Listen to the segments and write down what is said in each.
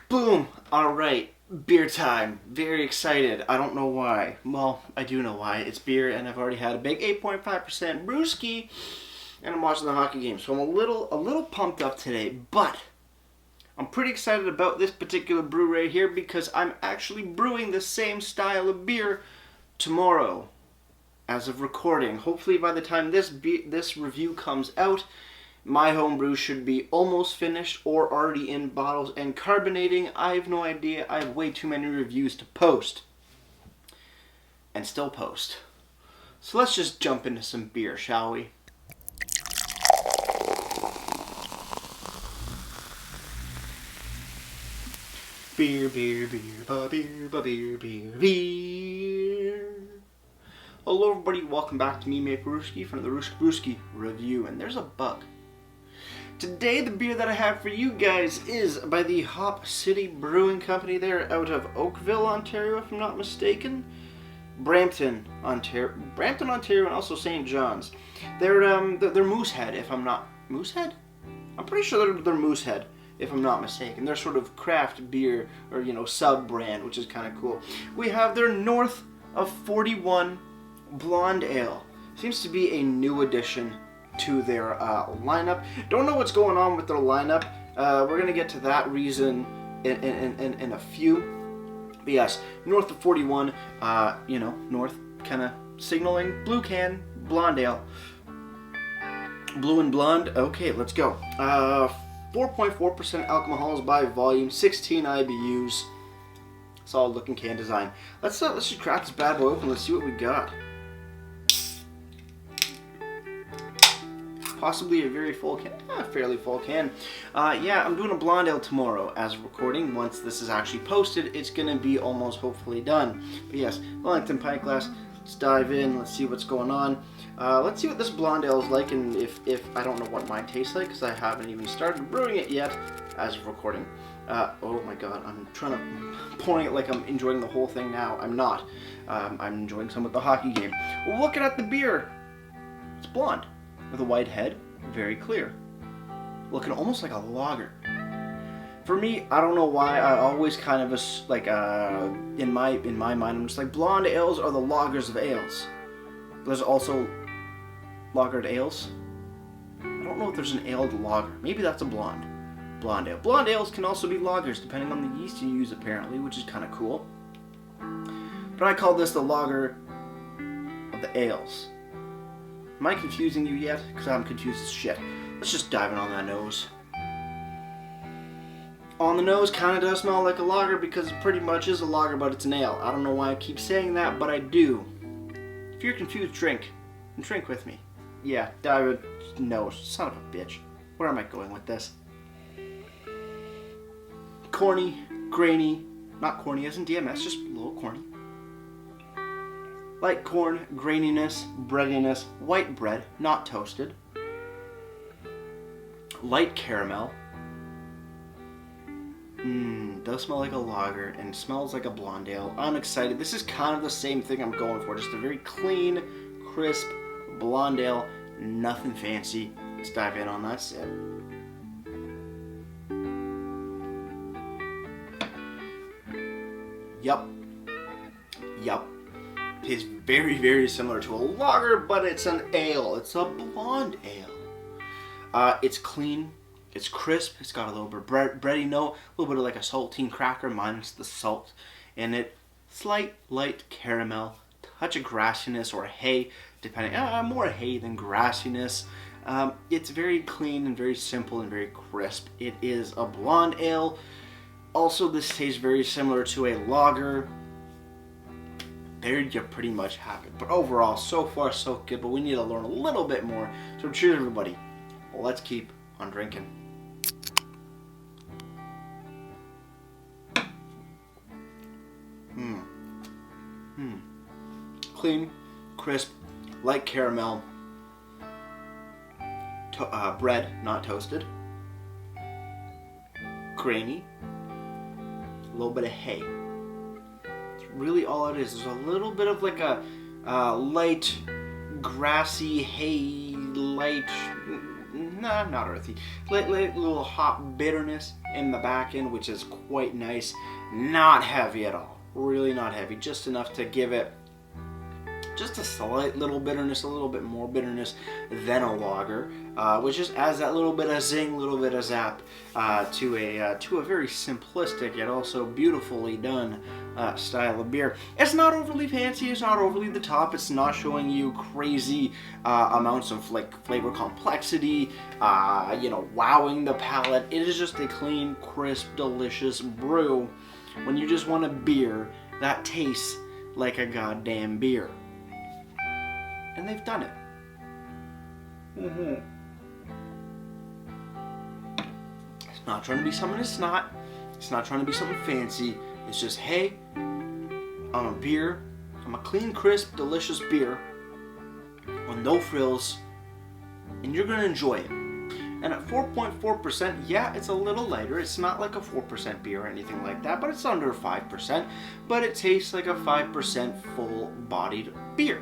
Boom! Alright, beer time. Very excited. I don't know why. Well, I do know why. It's beer and I've already had a big 8.5% brewski and I'm watching the hockey game. So I'm a little pumped up today, but I'm pretty excited about this particular brew right here because I'm actually brewing the same style of beer tomorrow as of recording. Hopefully by the time this review comes out, my homebrew should be almost finished or already in bottles and carbonating. I have no idea. I have way too many reviews to post. And still post. So let's just jump into some beer, shall we? Beer, beer, beer, beer, beer, beer, beer. Hello everybody, welcome back to me, Maperooski, from the Brewski review. And there's a bug. Today, the beer that I have for you guys is by the Hopcity Brewing Company. They're out of Oakville, Ontario, if I'm not mistaken. Brampton, Ontario, and also St. John's. They're Moosehead, if I'm not Moosehead. I'm pretty sure they're Moosehead, if I'm not mistaken. They're sort of craft beer or sub brand, which is kind of cool. We have their North of 41 Blonde Ale. Seems to be a new addition to their lineup. Don't know what's going on with their lineup. We're gonna get to that reason in a few. But yes, North of 41. North kind of signaling blue can blonde ale. Blue and blonde. Okay, let's go. 4.4% alcohols by volume, 16 IBUs. Solid looking can design. Let's just crack this bad boy open. Let's see what we got. Possibly a very full can, fairly full can. Yeah, I'm doing a blonde ale tomorrow as of recording. Once this is actually posted, it's gonna be almost hopefully done. But yes, Wellington pint glass. Let's dive in. Let's see what's going on. Let's see what this blonde ale is like, and if I don't know what mine tastes like because I haven't even started brewing it yet as of recording. Oh my god, I'm trying to pouring it like I'm enjoying the whole thing now. I'm not. I'm enjoying some of the hockey game. Well, looking at the beer, it's blonde with a white head, very clear, looking almost like a lager. For me, I don't know why, I always kind of in my mind, I'm just like, blonde ales are the lagers of ales. There's also lagered ales. I don't know if there's an aled lager. Maybe that's a blonde ale. Blonde ales can also be lagers depending on the yeast you use, apparently, which is kind of cool. But I call this the lager of the ales. Am I confusing you yet? Because I'm confused as shit. Let's just dive in on that nose. On the nose, kind of does smell like a lager because it pretty much is a lager, but it's an ale. I don't know why I keep saying that, but I do. If you're confused, drink. And drink with me. Yeah, dive in nose. Son of a bitch. Where am I going with this? Corny, grainy. Not corny as in DMS, just a little corny. Light corn, graininess, breadiness, white bread, not toasted. Light caramel. Does smell like a lager and smells like a blonde ale. I'm excited. This is kind of the same thing I'm going for. Just a very clean, crisp blonde ale. Nothing fancy. Let's dive in on that sip. Yup. It is very, very similar to a lager, but it's an ale. It's a blonde ale. It's clean. It's crisp. It's got a little bit of bready note, a little bit of like a saltine cracker minus the salt in it. Slight light caramel, touch of grassiness or hay, depending. More hay than grassiness. It's very clean and very simple and very crisp. It is a blonde ale. Also, this tastes very similar to a lager. There you pretty much have it. But overall, so far so good, but we need to learn a little bit more. So cheers everybody. Well, let's keep on drinking. Clean, crisp, light caramel, bread, not toasted, grainy, a little bit of hay. Really all it is. There's a little bit of like a light grassy hay, light, nah, not earthy, light little hop bitterness in the back end, which is quite nice. Not heavy at all. Really not heavy. Just enough to give it just a slight little bitterness, a little bit more bitterness than a lager, which just adds that little bit of zing, little bit of zap to a very simplistic yet also beautifully done style of beer. It's not overly fancy, it's not overly the top, it's not showing you crazy amounts of like flavor complexity, wowing the palate. It is just a clean, crisp, delicious brew when you just want a beer that tastes like a goddamn beer. And they've done it. It's not trying to be something it's not. It's not trying to be something fancy. It's just, hey, I'm a beer. I'm a clean, crisp, delicious beer with no frills, and you're going to enjoy it. And at 4.4%, yeah, it's a little lighter. It's not like a 4% beer or anything like that, but it's under 5%. But it tastes like a 5% full-bodied beer.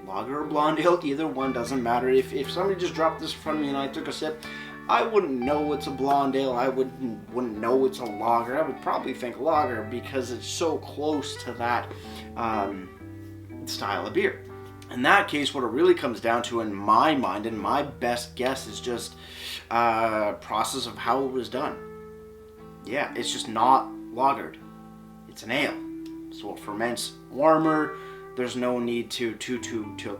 Lager or blonde ale, either one, doesn't matter. If somebody just dropped this in front of me and I took a sip, I wouldn't know it's a blonde ale. I wouldn't know it's a lager. I would probably think lager because it's so close to that style of beer. In that case, what it really comes down to in my mind, and my best guess, is just process of how it was done. Yeah, it's just not lagered. It's an ale. So it ferments warmer. There's no need to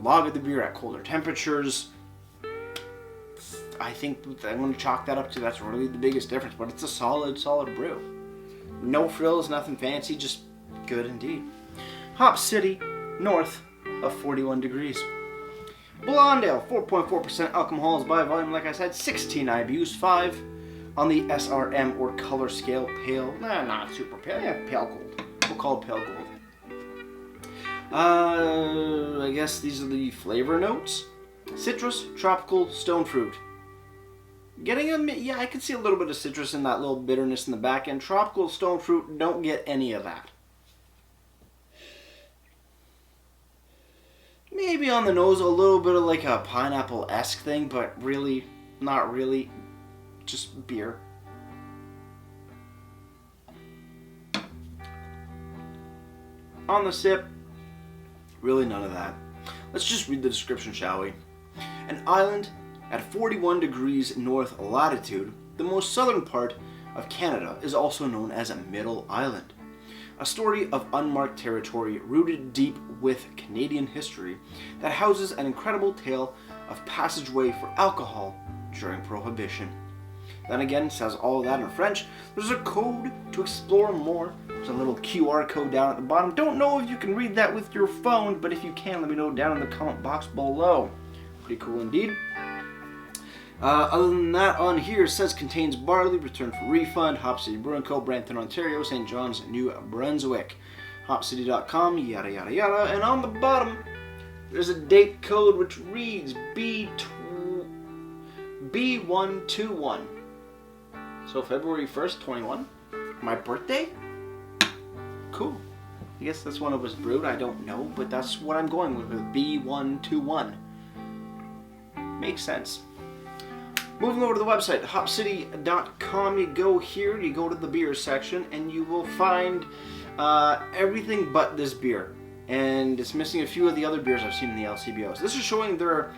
lager the beer at colder temperatures. I think I'm going to chalk that up to that's really the biggest difference, but it's a solid brew. No frills, nothing fancy, just good indeed. Hopcity, north of 41 degrees. Blonde ale, 4.4% alcohols by volume, like I said, 16 IBUs, 5 on the SRM or color scale, pale, not super pale, yeah, pale gold. We'll call it pale gold. I guess these are the flavor notes. Citrus, tropical, stone fruit. I can see a little bit of citrus in that little bitterness in the back end. Tropical, stone fruit, don't get any of that. Maybe on the nose a little bit of like a pineapple-esque thing, but really, not really. Just beer. On the sip, really none of that. Let's just read the description, shall we? An island at 41 degrees north latitude, the most southern part of Canada is also known as a middle island. A story of unmarked territory rooted deep with Canadian history that houses an incredible tale of passageway for alcohol during Prohibition. Then again, says all of that in French. There's a code to explore more. There's a little QR code down at the bottom. Don't know if you can read that with your phone, but if you can, let me know down in the comment box below. Pretty cool indeed. Other than that, on here it says contains barley, returned for refund, Hopcity Brewing Co., Brampton, Ontario, St. John's, New Brunswick, Hopcity.com, yada yada yada. And on the bottom, there's a date code which reads B121. So February 1st, 21. My birthday? Cool. I guess that's when it was brewed, I don't know, but that's what I'm going with B121. Makes sense. Moving over to the website, hopcity.com, you go here, you go to the beer section, and you will find everything but this beer. And it's missing a few of the other beers I've seen in the LCBOs. This is showing their...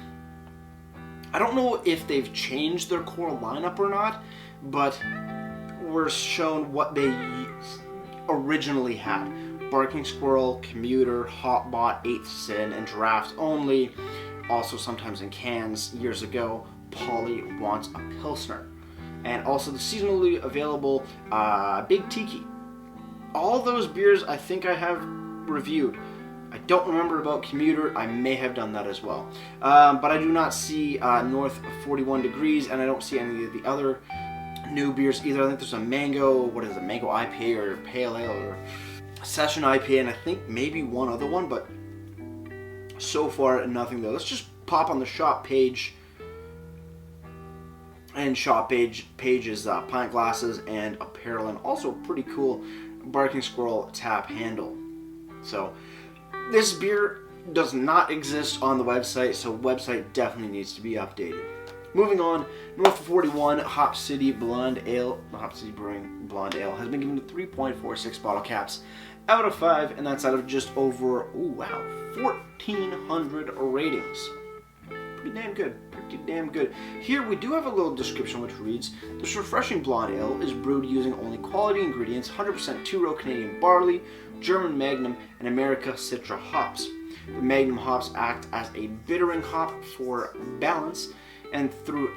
I don't know if they've changed their core lineup or not, but we're shown what they originally had. Barking Squirrel, Commuter, Hotbot, 8th Sin, and Draft Only. Also sometimes in cans years ago. Polly Wants a Pilsner. And also the seasonally available Big Tiki. All those beers I think I have reviewed. I don't remember about Commuter. I may have done that as well. But I do not see North of 41 degrees, and I don't see any of the other new beers either. I think there's a mango, mango IPA or pale ale or session IPA, and I think maybe one other one, but so far nothing there. Let's just pop on the shop page. And shop page is pint glasses and apparel, and also pretty cool Barking Squirrel tap handle. So this beer does not exist on the website, so website definitely needs to be updated. Moving on, North 41 Hopcity Blonde Ale, Hopcity Brewing Blonde Ale has been given 3.46 bottle caps out of 5, and that's out of just over, 1,400 ratings. Pretty damn good, pretty damn good. Here we do have a little description which reads, this refreshing blonde ale is brewed using only quality ingredients, 100% two-row Canadian barley, German Magnum, and America Citra hops. The Magnum hops act as a bittering hop for balance, and through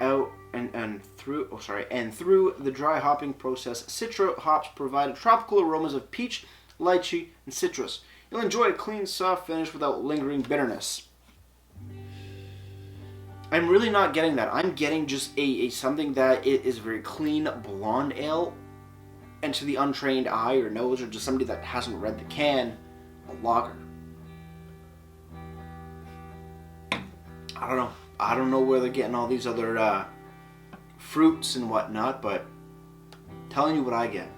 the dry hopping process, Citra hops provide tropical aromas of peach, lychee, and citrus. You'll enjoy a clean, soft finish without lingering bitterness. I'm really not getting that. I'm getting just a something that it is very clean blonde ale, and to the untrained eye or nose or just somebody that hasn't read the can, a lager. I don't know. I don't know where they're getting all these other fruits and whatnot, but I'm telling you what I get.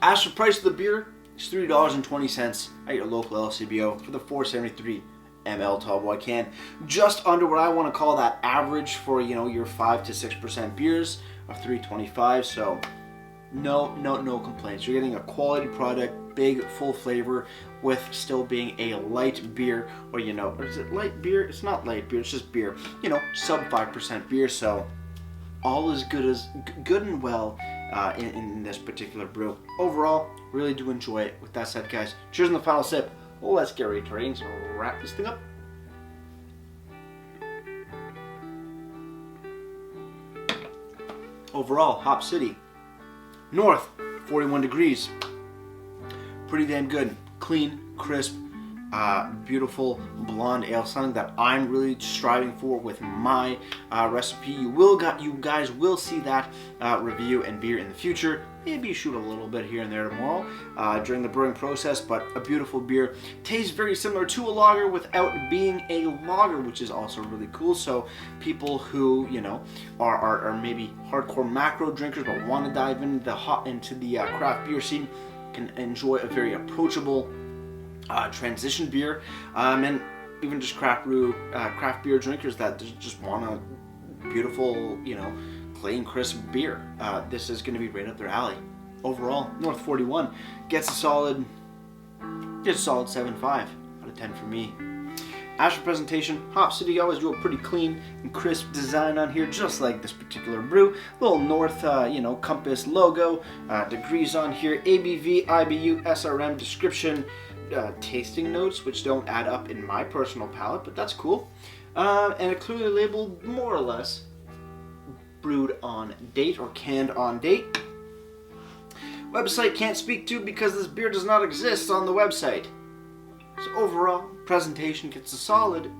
As for price of the beer, it's $3.20 at your local LCBO for the 473 ml tallboy can. Just under what I want to call that average for, your 5 to 6% beers of $3.25. So no complaints. You're getting a quality product, big, full flavor, with still being a light beer, or is it light beer? It's not light beer, it's just beer. Sub 5% beer, so all is good and well in this particular brew. Overall, really do enjoy it. With that said, guys, cheers on the final sip. Let's get ready to ratings and wrap this thing up. Overall, Hopcity. North, 41 degrees. Pretty damn good. Clean, crisp, beautiful blonde ale. Something that I'm really striving for with my recipe. You guys will see that review and beer in the future. Maybe shoot a little bit here and there tomorrow during the brewing process, but a beautiful beer. Tastes very similar to a lager without being a lager, which is also really cool. So people who are maybe hardcore macro drinkers but want to dive into the craft beer scene can enjoy a very approachable transition beer, and even just craft beer drinkers that just want a beautiful, clean, crisp beer. This is going to be right up their alley. Overall, North 41 gets a solid 7.5 out of 10 for me. As for presentation, Hopcity always do a pretty clean and crisp design on here, just like this particular brew. Little North, compass logo, degrees on here, ABV, IBU, SRM, description, tasting notes, which don't add up in my personal palate, but that's cool. And it clearly labeled more or less brewed on date or canned on date. Website can't speak to because this beer does not exist on the website. So overall, presentation gets a solid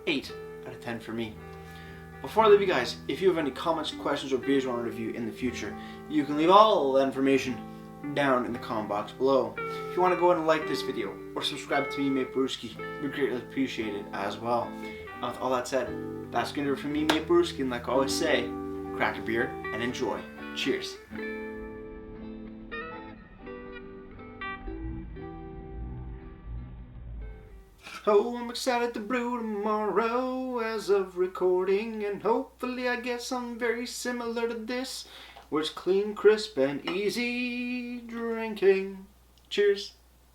8 out of 10 for me. Before I leave you guys, if you have any comments, questions, or beers you want to review in the future, you can leave all that information down in the comment box below. If you want to go ahead and like this video or subscribe to me, Mate Brewski, we greatly appreciate it as well. With all that said, that's going to do it for me, Mate Brewski, and like I always say, crack a beer and enjoy. Cheers. Oh, I'm excited to brew tomorrow as of recording, and hopefully I get something very similar to this, where it's clean, crisp, and easy drinking. Cheers.